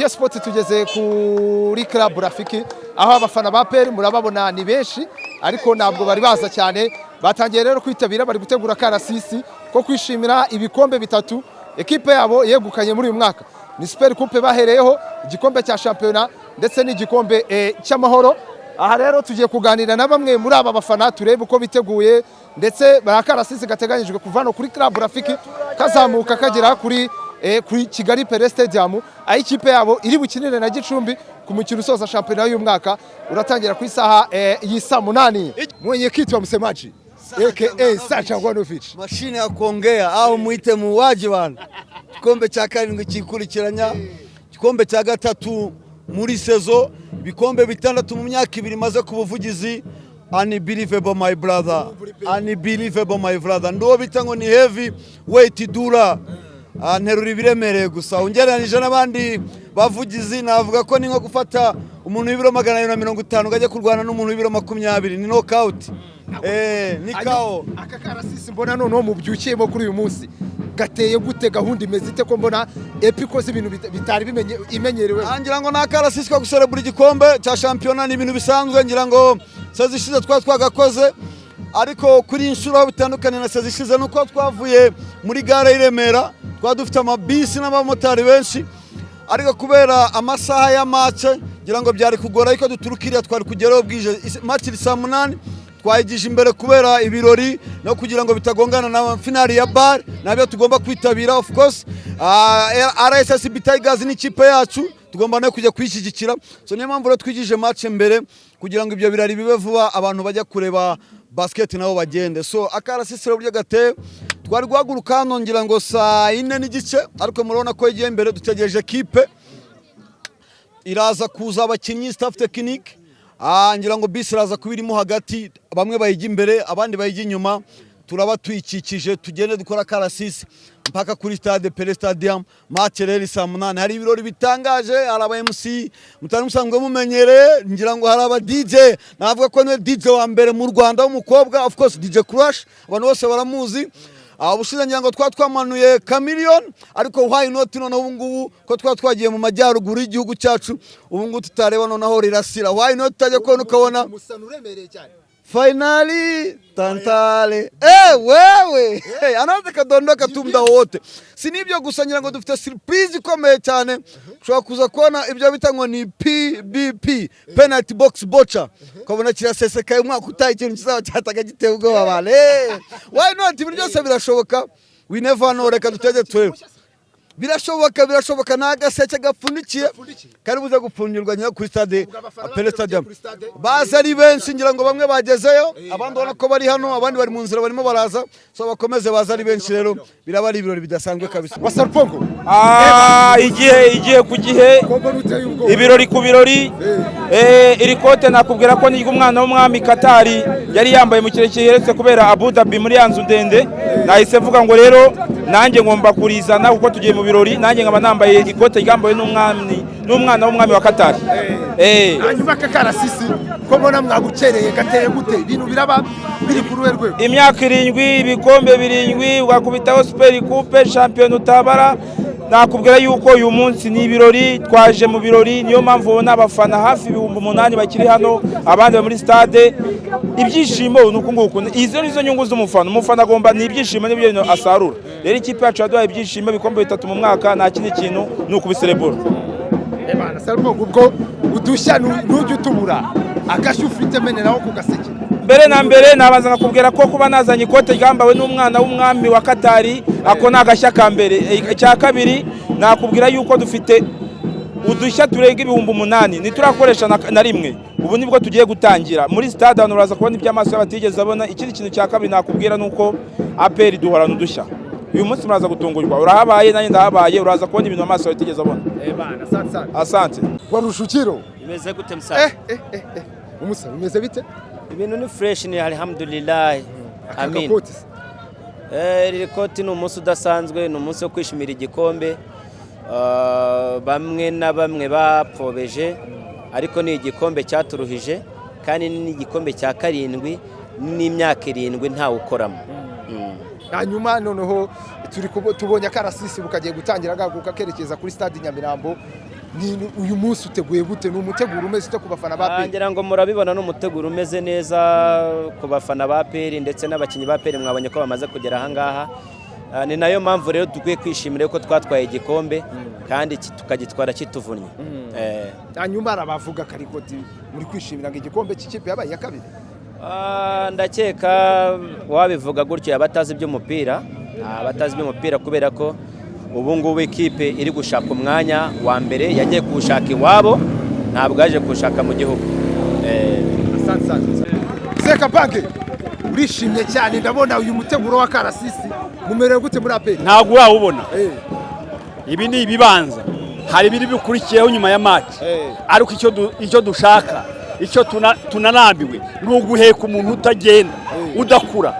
Sport tugeze kuri Club Rafiki aho abafana ba PL murababona ni benshi ariko ntabwo bari baza cyane batangiye rero kwitabira bari gutegura karasisi ko kwishimira ibikombe bitatu ekipe yabo yegukanye muri uyu mwaka ni Super Coupe bahereyeho igikombe cya championnat ndetse n'igikombe cy'amahoro. Aha rero tugiye kuganira na bamwe muri aba bafana turebe uko biteguye ndetse barakarasisi gateganyijwe kuvano kuri Club Rafiki kazamuka kagera kuri Kigali Pele Stadium aho ikipe yabo iri bukinire na Gicumbi ku mukino usoza championnat y'uyu mwaka uratangira ku isaha y'isa 8. Mwenye kitu wa msemaji aka Sacha Ngwanovic mashine ya kuongea au muite muwaji bana. Kikombe cha karindwi kikurikiranya, kikombe cha gatatu muri sezo, bikombe bitandatu mu myaka ibiri maze ku buvugizi. Unbelievable my brother, unbelievable my brother. Ndo bitango ni heavy weight dura. Nterura ibiremereye gusa ungereranije n'abandi bavugizi navuga ko ni nko gufata umuntu w'ibiro 250 gajya kurwana n'umuntu w'ibiro 20 ni knockout. Ni kao aka karasisi mbona none mu byukiyemo kuri uyu munsi gateye gute gahunda imeze ite ko mbona epikoze ibintu bitari imenyerewe. Ngira ngo nakarasisi ko guserebura igikombe cya championnat ni ibintu bisanzwe ngira ngo sazishize twagakoze ariko kuri inshuro bitandukanye na sazishize nuko twavuye muri gare y'Iremera dufite amabisi n'abamotari benshi ariko kubera amasaha ya match ngira ngo byari kugora ariko duturukiriya twari kugeraho bwije match iri saa 8 twayigije imbere kubera ibirori no kugira ngo bitagongana na finali ya bar nabyo tugomba kwitabira of course. RSSB Tigers ni ikipe yacu tugomba no kujya kwishyigikira so niyo mpamvu rero twigije match imbere kugira ngo ibyo birari bibe vuba abantu bajya kureba basket nabo bagende. So akarasisi buryo gate twari guhaguruka hano ngira ngo saa 4 n'igice ariko murabona ko igiye imbere dutegereje equipe iraza kuza abakinnyi staff technique ngira ngo bisi iraza kubirimo hagati bamwe bayijya imbere abandi bayijya inyuma turaba tuyikikije tugende dukora karasisi mpaka kuri stade Pele Stadium. Match rero saa 8 hari ibirori bitangaje hari aba MC mutari musanzwe mumenyere ngira ngo hari aba DJ navuga ko ni DJ wa mbere mu Rwanda w'umukobwa of course DJ Crush abantu bose baramuzi. Ubushize ngira ngo twamanuye Chameleone ariko why not none ubu ngubu ko twagiye mu majyaruguru y'igihugu cyacu ubu ngubu tutareba noneho rirasira why not tajya ko ukabona musanuremereye cyane finally tantale wewe anaanza kadondoka tumda wote sinibyo gusa ngira ngo dufite surprise ikomeye cyane ushobora kuza kubona ibyo bita ngo ni PBP penalty box botcha ukabona kirasesekaye umwaka utaye ikintu kizaba cyataga giteye ubwoba bale why not ibintu byose birashoboka we never know reka dutege twe birashoboka nagaseke gapfundikiye kari buze gupfundurwa nya kuri stade Pele Stadium baza ari benshi ngira ngo bamwe bagezeyo abandi ubona ko bari hano abandi bari mu nzira barimo baraza so bakomeze baza ari benshi rero biraba ari ibirori bidasanzwe kabisa. Wasarpongo igihe ku gihe ibirori ku birori iri kote nakubwira ko ni umwana w'umwami Katari yari yambaye mu kireke yeretse kubera Abu Dhabi muri yanzu ndende nahise mvuga ngo rero nanjye ngomba kurizana kuko tugiye mu birori nanjye nkaba nambaye ikote ryambaye n'umwana w'umwami wa Katari. Hanyuma kakarasisi ko mbona mwagucereye gateye gute ibintu biraba biri ku ruherwe imyaka 7 ibikombe 7 ugakubitaho Super Coupe champion utabara nakubwira yuko uyu munsi ni ibirori twaje mu birori niyo mpamvu ubona abafana hafi 8,000 bakiri hano abandi muri stade ibyishimo nuko nguko izo nizo nyungu z'umufana agomba ni ibyishimo n'ibyo asarura rero ikipe yacu yaduhaye ibyishimo bikombe 3 mu mwaka nta kindi kintu nuko biserebura. Ebana Salpongo ubwo udushya n'ujye utubura agashu ufite meneraho ku gaseke mbere na mbere nabanza nakubwira ko kuba nazanye ikote ryambawe n'umwana w'umwami wa Katari ako nagashya ka mbere cya kabiri nakubwira yuko dufite udushya turega 8,000 niturakoresha na rimwe ubu nibwo tugiye gutangira muri stade hano uraza kubona iby'amaso y'abatigeze abona ikindi kintu cya kabiri nakubwira nuko APR duhorana udushya uyu munsi muraza gutungurwa urahabaye nanjye ndahabaye uraza kubona ibintu amaso y'abatigeze abona. Asante warushukiro imeze gute msa umusa imeze bite ibintu ni fresh ni alhamdulillah amin. Rikoti ni umunsi udasanzwe ni umunsi wo kwishimira igikombe bamwe na bamwe bapfobeje ariko ni igikombe cyaturuhije kandi ni igikombe cya 7 n'imyaka 7 ntawe ukoramo. hanyuma noneho tubonye akarasisi bukagiye gutangira gaguka kerekeza kuri stade Nyamirambo uyu munsi uteguye gute? Ni umuteguro umeze ute ku bafana ba APR? ngira ngo murabibona n'umuteguro umeze neza ku bafana ba APR ndetse n'abakinnyi ba APR mwabonye ko bamaze kugera aha ngaha. Ni nayo mpamvu rero dukwiye kwishimira ko twatwaye igikombe kandi tukagitwara kituvunnye. Hanyuma arabavuga karikoti muri kwishimira ngo igikombe cy'ikipe yabaye ya kabiri. Ndakeka wabivuga gutyo yabatazi by'umupira, abatazi by'umupira kubera ko ubu ngubu ikipe iri gushaka umwanya wa mbere yagiye kuwushaka iwabo, ntabwo yaje kuwushaka mu gihugu. Seka Bange urishimye cyane, ndabona uyu muteguro wa Karasisi mumerewe gute muri APR? Ntabwo urawubona. Ibi ni ibibanza, hari ibiri bikurikiyeho nyuma ya match. Ariko icyo dushaka, icyo tunarambiwe ni uguheka umuntu utagenda udakura.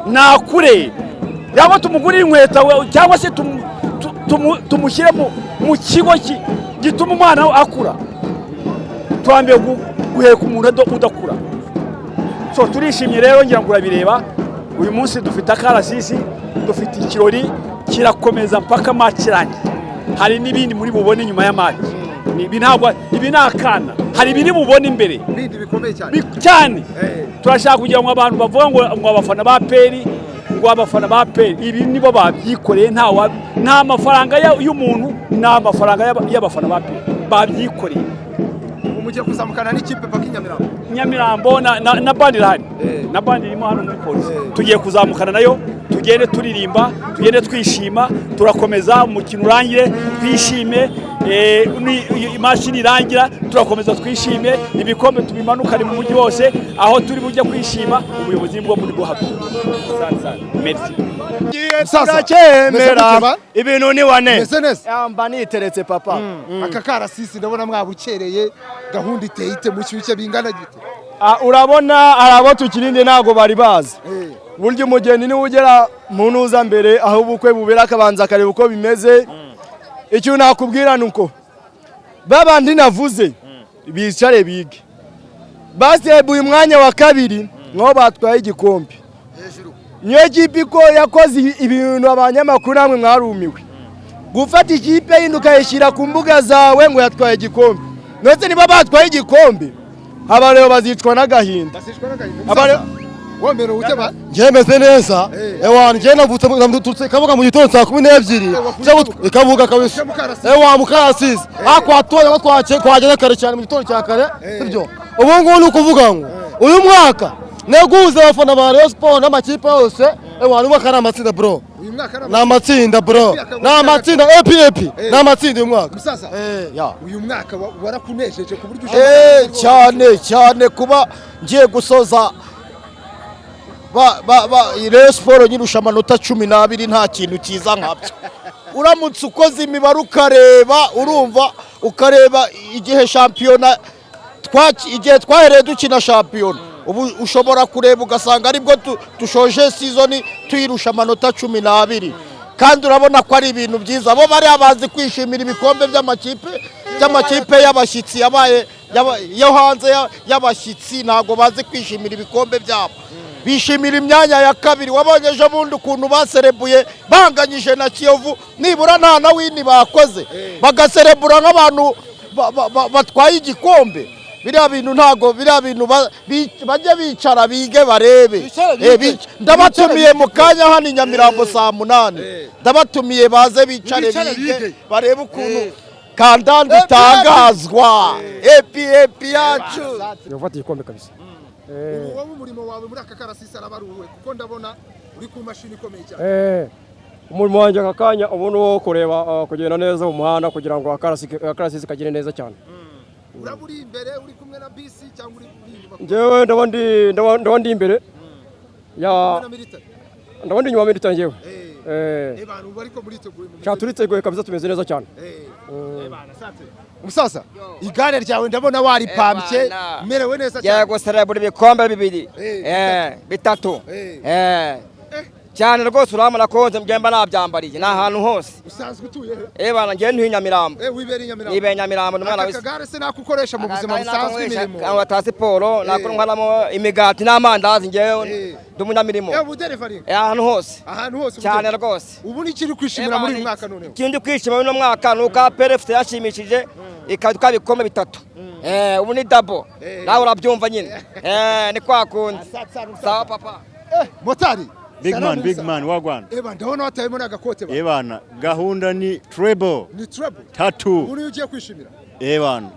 Nakure yaba tumugurira inkweto cyangwa se tumushyire mu kigo gituma umwana akura. Twambiye guheka umuntu udakura. So turishimye rero, ngira ngo urabireba uyu munsi dufite Akarasisi, dufite ikirori kirakomeza mpaka match irangiye. Hari n'ibindi muri bubone nyuma ya match. Ibi nakana hari ibiri bubone imbere bindi bikomeye cyane. Turashaka kugira ngo abantu bavuga ngo abafana ba APR, ngo abafana ba APR ibi nibo babyikoreye, nta mafaranga y'umuntu, nta mafaranga y'abafana ba APR babyikoreye. Umugiye kuzamukana n'ikipe paka Nyamirambo na bandi irahari, na bandi irimo hano muri polisi. Tugiye kuzamukana nayo, tugende turirimba, tugende twishima, turakomeza umukino urangire twishime, imashini irangira turakomeza twishime, ibikombe tubimanukane mu mujyi wose, aho turi bujye kwishima, ubuyobozi bwo muri guhaga. Merci. Turacyemera ibintu ni wane yamba niteretse papa. Aka Karasisi ndabona mwabukereye, gahunda iteye ite mu cyuke bingana gite? Urabona hari abo tukirinde ntago bari bazi. Burya umugeni ni ugera mu ntuza mbere aho ubukwe bubera akabanza akareba uko bimeze. Icyo nakubwira nuko babandi navuze bicare bige. Basebuye umwanya wa kabiri ngo batwaye igikombe. Niyo kipe ko yakoze ibintu abanyamakuru namwe mwarumiwe. Gufata ikipe y'induka yishyira ku mbuga zawe ngo yatwaye igikombe. Nose niba batwaye igikombe abareo bazicwa n'agahinda. Womero uteba Njemeze neza ewana njye navutse kavuga mu gitondo saa 12 ikavuga kabisa ewa Mukarasisi akwatoye twageze kare cyane mu gitondo cya kare sibyo. Ubu ngubu ni ukuvuga ngo uyu mwaka neguze abafana ba Rayon Sport n'amakipe yose ewana uba kana amatsinda bro, n'amatsinda bro, n'amatsinda APP n'amatsinda uyu mwaka musasa. Uyu mwaka warakunesheje ku buryo cyane kuba ngiye gusoza Rayon Sport nyirusha amanota 12 nta kintu kiza nkabyo. Uramutse ukoze imibare ukareba, urumva ukareba igihe shampiyona igihe twahereye dukina shampiyona, ubu ushobora kureba ugasanga aribwo dushoje season tuyirusha amanota 12. Kandi urabona ko ari ibintu byiza. Abo bari abazi kwishimira ibikombe by'amakipe y'abashyitsi yabaye yo hanze y'abashyitsi, ntago bazi kwishimira ibikombe byabo. Bishimira imyanya ya kabiri. Wabonye ejo bundi ukuntu baserebuye banganyije na Kiyovu, nibura nta na wini bakoze, bagaserebura nk'abantu batwaye igikombe. Biriya bintu ntago, biriya bintu bajye bicara bige barebe. Ndabatumiye mu kanya hano Nyamirambo saa 8. Ndabatumiye baze bicare bige barebe ukuntu kandanda itangazwa. Epi yacu yofata igikombe kabisa. Wowe umurimo wawe muri aka Karasisi arabaruwe kuko ndabona uri ku mashini ikomeye cyane. Umurimo wanjye aka kanya ubundi wo kureba kugenda neza mu muhanda kugira ngo Akarasisi kagire neza cyane. Uraburi imbere uri kumwe na BC cyangwa uri inyuma? Njyewe ndabandi imbere ya ndabandi inyuma milita njyewe. Abantu bariko muri teguye mu Cyaturitegwe kabisa, tumeze neza cyane. Musasa igare ryawe ndabona waripambye merewe neza cyane. Yego serebura ibikombe bibiri bitatu cyane rwose urabona ko mgemba nabyambariye ni ahantu hose. Usanzwe utuye he? Bana ngiye ntuye Nyamirambo. Wibere Nyamirambo. Nibere Nyamirambo n'umwana wese. Akagare se nakukoresha mu buzima busanzwe imirimo. Wa siporo nako nkaramo imigati n'amandazi ngiye ndumunyamilimo. Buderivaring. Ahantu hose. Ahantu hose. Cyane rwose. Ubu ni kiri kwishimira muri uyu mwaka noneho. Kindi kwishimira muri uyu mwaka nuko PRFT yashimishije ikaduka bikombe bitatu. Ubu ni double. Nawe urabyumva nyine. Ni kwa kundi. Sawa papa. Motari. Big man wagwana. Ndabona watayemo n'agakote ba. Bana gahunda ni treble. Ni treble. Tatu. Uri ugiye kwishimira. Bana.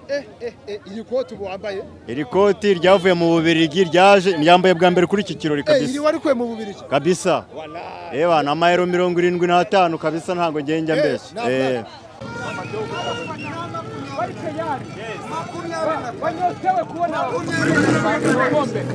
Iyi koti ubu wambaye. Iri koti ryavuye mu Bubiligi ryaje nyambaye bwa mbere kuri iki kirori kabisa. Iri wari kwe mu Bubiligi. Kabisa. Bana amayero 75 kabisa ntago ngenge mbese. Wanyotewe kuona ngombe.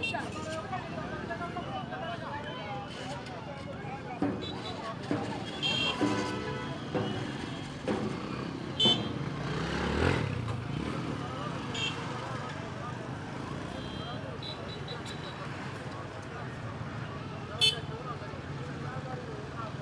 Shut